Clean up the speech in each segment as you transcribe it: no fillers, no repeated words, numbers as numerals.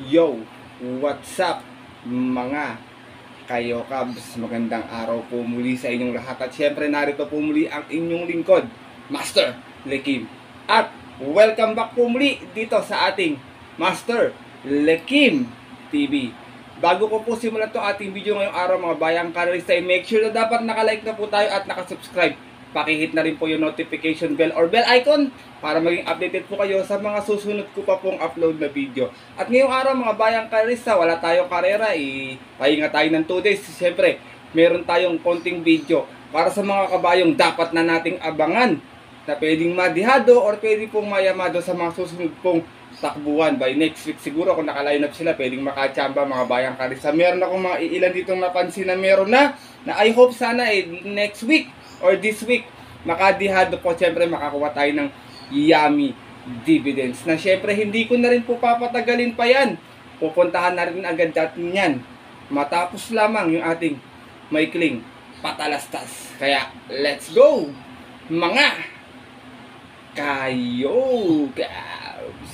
Yo, what's up mga kayo Cubs? Magandang araw po muli sa inyong lahat. At syempre narito po muli ang inyong lingkod, Master Lekim. At welcome back po muli dito sa ating Master Lekim TV. Bago ko po simulan to ating video ngayong araw mga bayang karalista, make sure na dapat nakalike na po tayo at nakasubscribe. Pakihit na rin po yung notification bell or bell icon para maging updated po kayo sa mga susunod ko pa pong upload na video. At ngayong araw mga bayang karalista, wala tayong karera, pahinga tayo ng 2 days. Siyempre, meron tayong konting video para sa mga kabayong dapat na nating abangan na pwedeng madihado or pwedeng pong mayamado sa mga susunod pong takbuhan. By next week siguro kung naka-line up sila, pwedeng makachamba mga bayang karalista. Meron akong mga ilan ditong napansin na meron na I hope sana next week or this week, makadihado po, siyempre makakuha tayo ng yummy dividends. Na siyempre hindi ko na rin po papatagalin pa yan. Pupuntahan na rin agad natin yan. Matapos lamang yung ating maikling patalastas. Kaya, let's go! Mga kayo Cubs!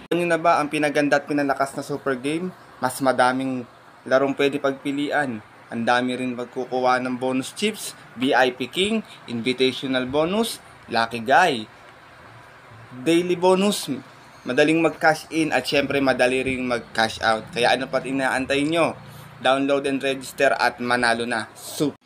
Ano na ba ang pinaganda at pinalakas na super game? Mas madaming larong pwede pagpilian. Ang dami rin magkukuha ng bonus chips, VIP King, Invitational bonus, Lucky Guy, Daily bonus, madaling mag-cash in at syempre madali rin mag-cash out. Kaya ano pa't inaantay nyo? Download and register at manalo na. Super!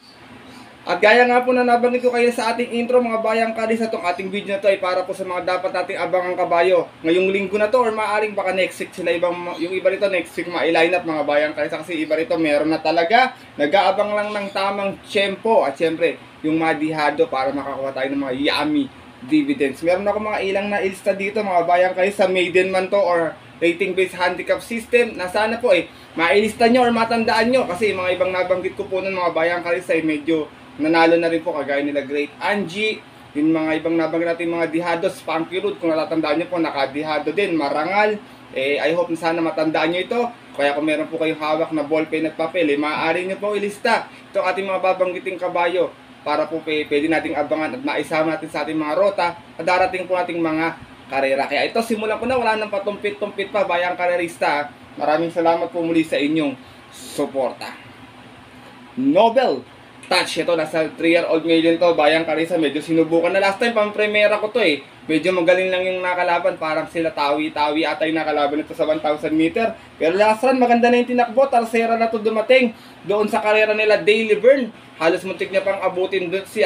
At gaya nga po na nabanggit ko kayo sa ating intro mga bayang karalista, itong ating video na to ay para po sa mga dapat nating abangang kabayo ngayong linggo na to or maaaring baka next week sila yung iba rito next week ma-line up mga bayang karalista, kasi iba rito meron na talaga, nag-aabang lang ng tamang tiyempo at syempre yung madihado para makakuha tayo ng mga yummy dividends. Meron ako mga ilang na ilista dito mga bayang karalista, maiden man to or rating based handicap system na sana po mailista nyo or matandaan nyo, kasi mga ibang nabanggit ko po nun mga bayang karalista medyo nanalo na rin po, kagaya nila Great Angie, yung mga ibang nabanggit natin mga dihados, Funky Road, kung natatandaan nyo po, nakadihado din, Marangal. I hope na sana matandaan nyo ito. Kaya kung meron po kayong hawak na ballpen at papel, maaari nyo po ilista ito ating mga babanggiting kabayo para po pwede nating abangan at maisama natin sa ating mga rota at darating po ating mga karera. Kaya ito, simulan ko na, wala nang patumpit-tumpit pa, bayang karerista. Maraming salamat po muli sa inyong suporta. Nobel Touch, ito nasa 3-year-old ngayon to, bayang karisa, medyo sinubukan na last time, pang-premiera ko to medyo magaling lang yung nakalaban, parang sila tawi-tawi ata yung nakalaban ito sa 1,000 meter, pero last run maganda na yung tinakbo, tarsera na to dumating, doon sa karera nila Daily Burn, halos muntik niya pang abutin doon si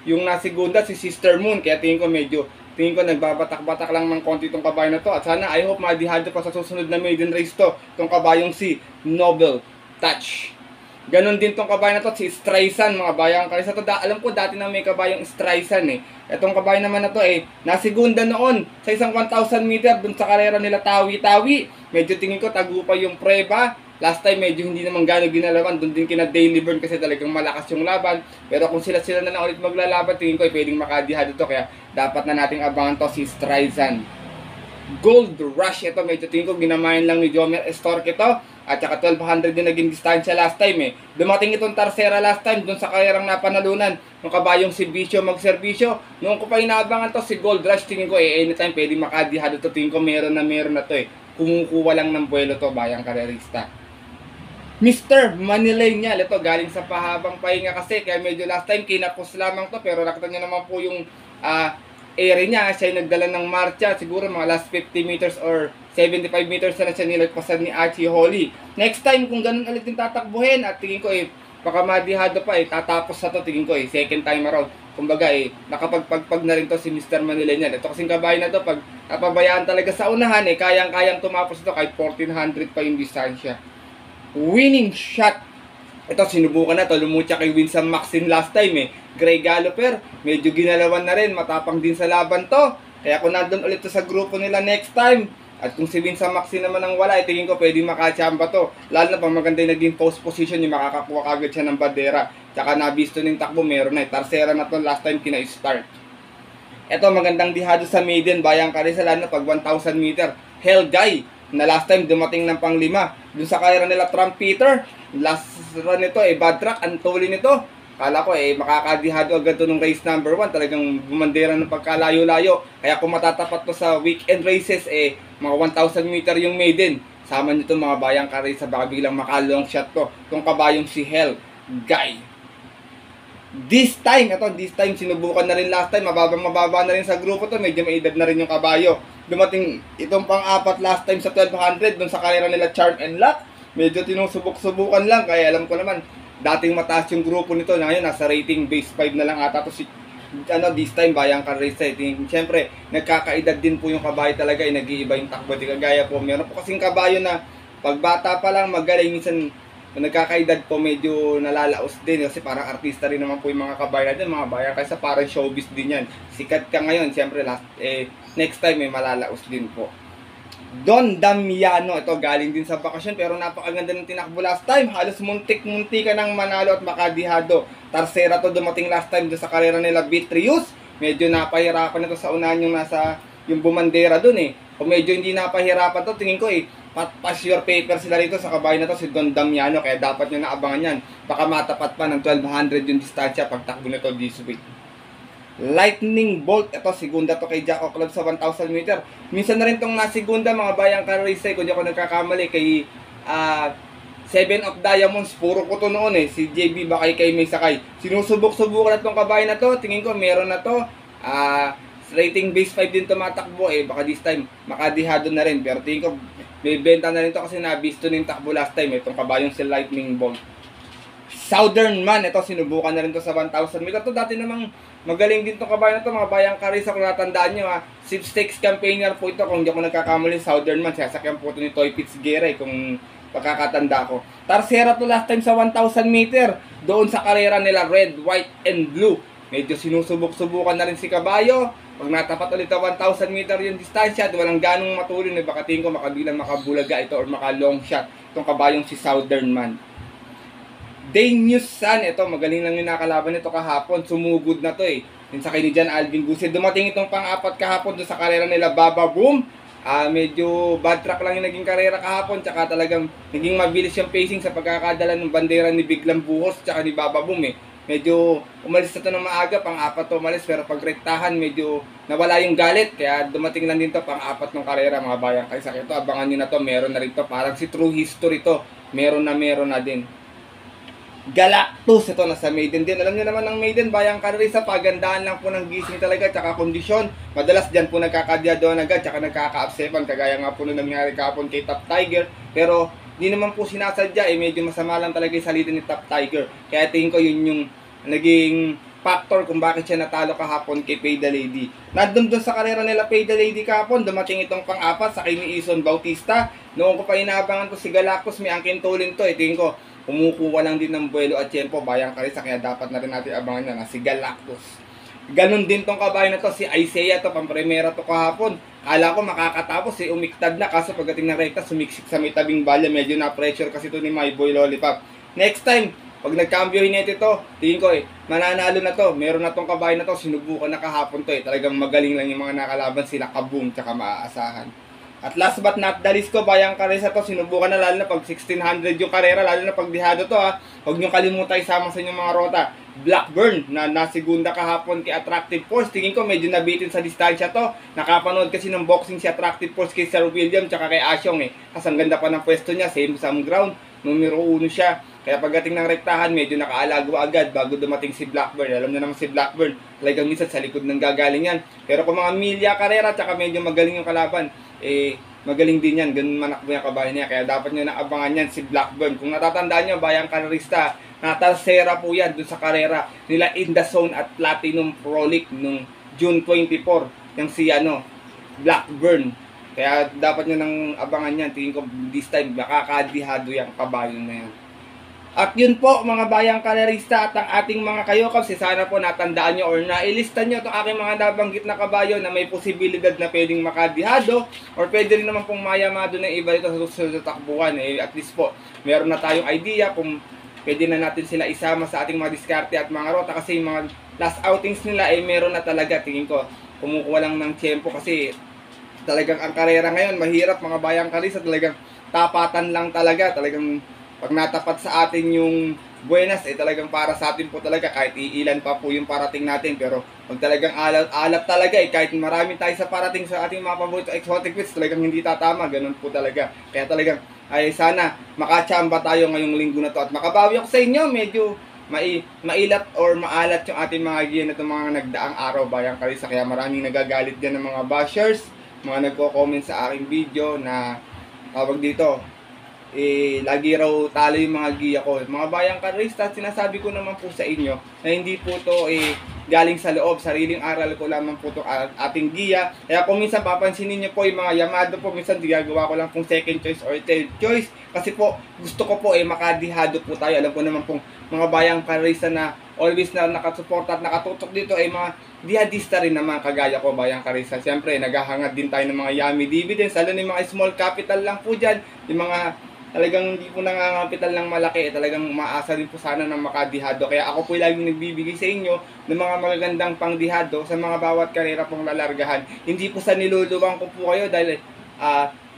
yung nasigunda si Sister Moon, kaya tingin ko nagbabatak-batak lang ng konti itong kabayo na to, at sana I hope madihado pa sa susunod na maiden race to, itong kabayong si Nobel Touch. Ganon din tong kabayo na to, si Streisand mga bayang karalista. Alam ko dati na may kabayong Streisand Itong kabayo naman na to nasigunda noon sa isang 1,000 meter dun sa karera nila tawi-tawi. Medyo tingin ko tagupa yung preba. Last time medyo hindi naman gano'ng ginalaban. Dun din kina Daily Burn kasi talagang malakas yung laban. Pero kung sila na lang ulit maglalaban, tingin ko pwedeng makadihado to. Kaya dapat na nating abangan to si Streisand. Gold Rush, ito medyo tingin ko ginamayan lang ni Jomer Estorque ito. At saka 1,200 din naging distansya last time Dumating itong tarsera last time doon sa karerang napanalunan ng kabayong si Vicio magserbisyo. Noong ko pa inaabangan to si Gold Rush, tingin ko anytime pwede makadihado to. Tingin ko meron na to Kumukuha lang ng buwelo to bayang karerista. Mr. Manilenial, ito galing sa pahabang pahinga kasi kaya medyo last time kinapos lamang to, pero nakita nyo naman po yung area niya, siya yung nagdala ng marcha, siguro mga last 50 meters or 75 meters na siya nilagpasan ni Archie Holly. Next time, kung ganun ulit yung tatakbuhin, at tingin ko baka madihado pa tatapos na to, tingin ko second time around. Kumbaga nakapagpagpag na rin to si Mr. Manilenial. Ito kasing kabayo na to, pag napabayaan talaga sa unahan, kayang-kayang tumapos ito kahit 1,400 pa yung distansya. Winning shot. Ito, sinubukan na to, lumutya kay Winston Maxine last time Gray Galloper, medyo ginalawan na rin, matapang din sa laban to. Kaya kung nandun ulit to sa grupo nila next time, at kung si Winston Maxine naman ang wala, tingin ko pwede makachamba to. Lalo na pang maganda yung naging post position, yung makakakuha kagad siya ng bandera. Tsaka nabisto ng takbo, meron na tarsera na to last time kina-start. Ito, magandang dihado sa maiden, bayang karalista, lalo na pag 1,000 meter. Hell Guy, na last time dumating ng pang-5 dun sa karera nila Trumpeter. Last run nito bad track, ang tuli nito Kala ko makakadihado agad to nung race number 1. Talagang bumandera ng pagkalayo-layo. Kaya kung matatapat to sa weekend races, mga 1,000 meter yung maiden. Sama nyo to mga bayang karisa, baka biglang makalong shot to. Itong kabayong si Hell Guy. This time sinubukan na rin last time. Mababa na rin sa grupo to. Medyo may edad na rin yung kabayo. Dumating itong pang-apat last time sa 1200 dun sa karera nila Charm and Luck. Medyo tinusubok-subukan lang. Kaya alam ko naman, dating mataas yung grupo nito. Ngayon, nasa rating base 5 na lang ata to si this time bayang karisa. Siyempre, nagkakaedad din po yung kabayo talaga. Nag-iiba yung takbo. Kagaya po, meron po kasing kabayo na pagbata pa lang magaling. Minsan, nagkakaedad po medyo nalalaos din. Kasi parang artista rin naman po yung mga kabayo natin. Mga bayang karisa, parang showbiz din yan. Sikat ka ngayon. Siyempre, next time malalaos din po. Don Damiano, ito galing din sa bakasyon pero napakaganda ng tinakbo last time. Halos muntik-munti ka ng manalo at makadihado. Tarsera to dumating last time doon sa karera nila Beatrius. Medyo napahirapan na to sa unahan yung nasa yung bumandera doon Kung medyo hindi napahirapan to, tingin ko pass your paper sila rito sa kabayo na to si Don Damiano. Kaya dapat nyo naabangan yan. Baka matapat pa ng 1,200 yung distansya pag takbo nito this week. Lightning Bolt, ito segunda to kay Jacko Club sa 1,000 meter. Minsan na rin itong nasigunda mga bayang karisa, kung di ako nagkakamali kay 7 of Diamonds, puro ko to noon si JB Bakay kay May Sakay. Sinusubok-subukan na itong kabayo na to, tingin ko meron na to rating base 5 din tumatakbo baka this time makadihado na rin, pero tingin ko may benta na rin to kasi nabisto na yung takbo last time itong kabayong si Lightning Bolt. Southern Man, ito sinubukan na rin to sa 1,000 meter. Ito dati namang magaling din itong kabayo na to mga bayang karisa. Kung natandaan nyo sweepstakes campaigner po ito. Kung hindi ako nagkakamali, Southern Man, sasakyan po ito ni Toy Fitzgerald kung pagkakatanda ko. Tarsera to last time sa 1,000 meter. Doon sa karera nila Red, White, and Blue. Medyo sinusubok-subukan na rin si kabayo. Pag natapat ulit ang 1,000 meter yung distansya at walang ganong matulin, baka tingin ko makabilang makabulaga ito or makalong shot itong kabayong si Southern Man. Danius San, ito magaling lang yung nakalaban nito kahapon, sumugod na to Yung sa kay ni Jan Alvin Guse, dumating itong pang-apat kahapon doon sa karera nila Baba Boom. Medyo bad track lang yung naging karera kahapon, tsaka talagang naging mabilis yung pacing sa pagkakadala ng bandera ni Biglang Buhos tsaka ni Baba Boom Medyo umalis na to ng maaga, pang-apat to umalis, pero pag rektahan medyo nawala yung galit, kaya dumating lang din to pang-apat ng karera mga bayang kaysa ito. Abangan nyo na to, meron na rin to, parang si True History to, meron na din. Galactus, ito nasa maiden din. Alam niyo naman ng maiden, bayang karisa, pagandaan lang po ng gising talaga, tsaka kondisyon. Madalas dyan po nagkakadyadoan agad, tsaka nagkaka-upsepan, kagaya nga po nung nangyari kahapon kay Top Tiger. Pero di naman po sinasadya, medyo masama lang talaga yung salita ni Top Tiger. Kaya tingin ko yun yung naging factor kung bakit siya natalo kahapon kay Pay the Lady. Nandun doon sa karera nila Pay the Lady kahapon, dumating itong pang-apat sa kay ni Ison Bautista. Noong ko pa inaabangan to si Galactus, may angkin tulin to tingin ko kumukuha lang din ng buwelo at tiyempo bayang karisa, kaya dapat na rin natin abangan na si Galactus. Ganon din tong kabayo na to, si Isaiah to, pampremera to kahapon. Kala ko makakatapos, umiktad na, kaso pagdating ng rekta, sumiksik sa may tabing balya, medyo na-pressure kasi to ni My Boy Lollipop. Next time, pag nagkambyo hinete to, tingin ko mananalo na to, meron na tong kabayo na to, sinubukan na kahapon to talagang magaling lang yung mga nakalaban, sila Kaboom, tsaka maaasahan. At last but not the least ko, bayang karisa to, sinubukan na lalo na pag 1600 yung karera, lalo na pag dihado to Huwag nyo kalimutan isama sa inyong mga rota. Blackburn na nasigunda kahapon kay Attractive Force. Tingin ko medyo nabitin sa distansya to. Nakapanood kasi ng boxing si Attractive Force kay Sir William tsaka kay Asyong Kasi ang ganda pa ng pwesto niya, same ground. Numero 1 siya. Kaya pagdating ng rektahan, medyo nakaalago agad bago dumating si Blackburn. Alam niyo naman si Blackburn, talagang minsan sa likod ng gagalingan. Pero kung mga milya karera, tsaka medyo magaling yung kalaban, magaling din yan. Ganun manakbo yung kabayan niya. Kaya dapat nyo naabangan yan si Blackburn. Kung natatandaan nyo, bayang karerista, natalsera po yan dun sa karera nila In The Zone at Platinum Pro League nung June 24. Yung si Blackburn. Kaya dapat nyo nang abangan yan. Tingin ko this time, makakadihado yung kabayan na yan. At yun po mga bayang kalerista at ang ating mga kayokaps, sana po natandaan nyo or nailista nyo itong aking mga nabanggit na kabayo na may posibilidad na pwedeng makadihado or pwede rin naman pong mayamado ng iba dito sa susunod na takbuhan. At least po, meron na tayong idea kung pwede na natin sila isama sa ating mga diskarte at mga rota kasi yung mga last outings nila meron na talaga. Tingin ko, kumukuha lang ng tiyempo kasi talagang ang karera ngayon mahirap mga bayang kalisa, talagang tapatan lang talaga, talagang pag natapat sa atin yung buenas, talagang para sa atin po talaga, kahit iilan pa po yung parating natin, pero pag talagang alat talaga kahit marami tayo sa parating sa ating mga paborito exotic foods, talagang hindi tatama, ganun po talaga. Kaya talagang ay sana makachamba tayo ngayong linggo na to at makabawi ako sa inyo, medyo mailat or maalat yung ating mga giya na itong mga nagdaang araw, Bayang Karista. Kaya maraming nagagalit din ng mga bashers, mga nagko-comment sa aking video na tawag dito, lagi raw talo yung mga giya ko. Mga Bayang Karista, sinasabi ko naman po sa inyo na hindi po to galing sa loob, sariling aral ko lamang po to ating giya. Kaya kung minsan papansinin niyo po yung mga Yamado po, minsan ginagawa ko lang pong second choice or third choice kasi po gusto ko po makadihado po tayo. Alam ko naman pong mga Bayang Karista na always na nakasuporta at nakatutok dito ay mga dihadista rin naman kagaya ko, Bayang Karista. Siyempre naghahangad din tayo ng mga yummy dividends, lalo ng mga small capital lang po dyan, yung mga talagang hindi po nangangapital ng malaki, talagang maasa din po sana ng makadihado. Kaya ako po laging nagbibigay sa inyo ng mga magagandang pangdihado sa mga bawat karera pong lalargahan. Hindi po sa niluluwang ko po kayo dahil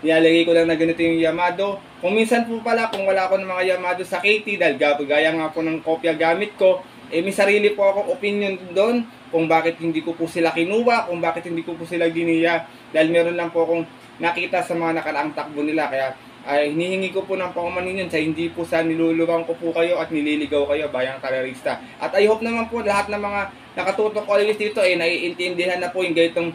nilalagay ko lang na ganito yung Yamado. Kung minsan po pala, kung wala ako ng mga Yamado sa KT, dahil gaya nga po ng kopya gamit ko, may sarili po akong opinion doon kung bakit hindi ko po sila kinuha, kung bakit hindi ko po sila giniya, dahil meron lang po akong nakita sa mga nakaraang takbo nila. Kaya ay hinihingi ko po ng paumanin yun sa hindi po sa niluluwang ko po kayo at nililigaw kayo, Bayang Karerista. At I hope naman po lahat ng mga nakatutok always dito naiintindihan na po yung ganitong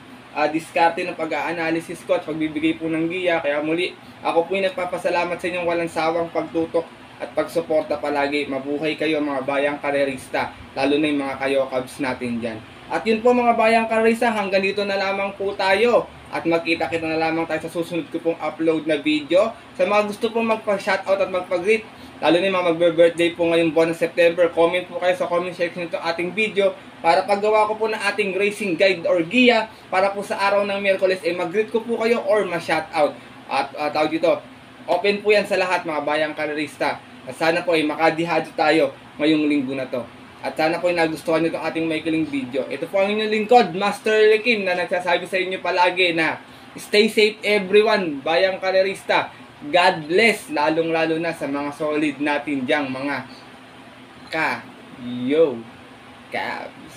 diskarte ng pag-a-analysis ko at pagbibigay po ng giya. Kaya muli, ako po yung nagpapasalamat sa inyong walang sawang pagtutok at pagsuporta palagi. Mabuhay kayo mga Bayang Karerista, lalo na yung mga kayo Cubs natin dyan. At yun po mga Bayang Karerista, hanggang dito na lamang po tayo. At magkita-kita na lamang tayo sa susunod ko pong upload na video. Sa mga gusto pong magpa-shoutout at magpa-greet, lalo na yung mga magbe-birthday po ngayong buwan ng September, comment po kayo sa comment section nito ating video para paggawa ko po ng ating racing guide or giya para po sa araw ng Miyerkules mag-greet ko po kayo or ma-shoutout. At tawag dito, open po yan sa lahat mga Bayang Karerista. At sana po makadihado tayo ngayong linggo na to. At sana po nagustuhan nyo itong ating maikling video. Ito po ang inyong lingkod, Master Lekim, na nagsasabi sa inyo palagi na stay safe everyone, Bayang Karerista. God bless, lalong-lalo na sa mga solid natin dyang mga Cubs.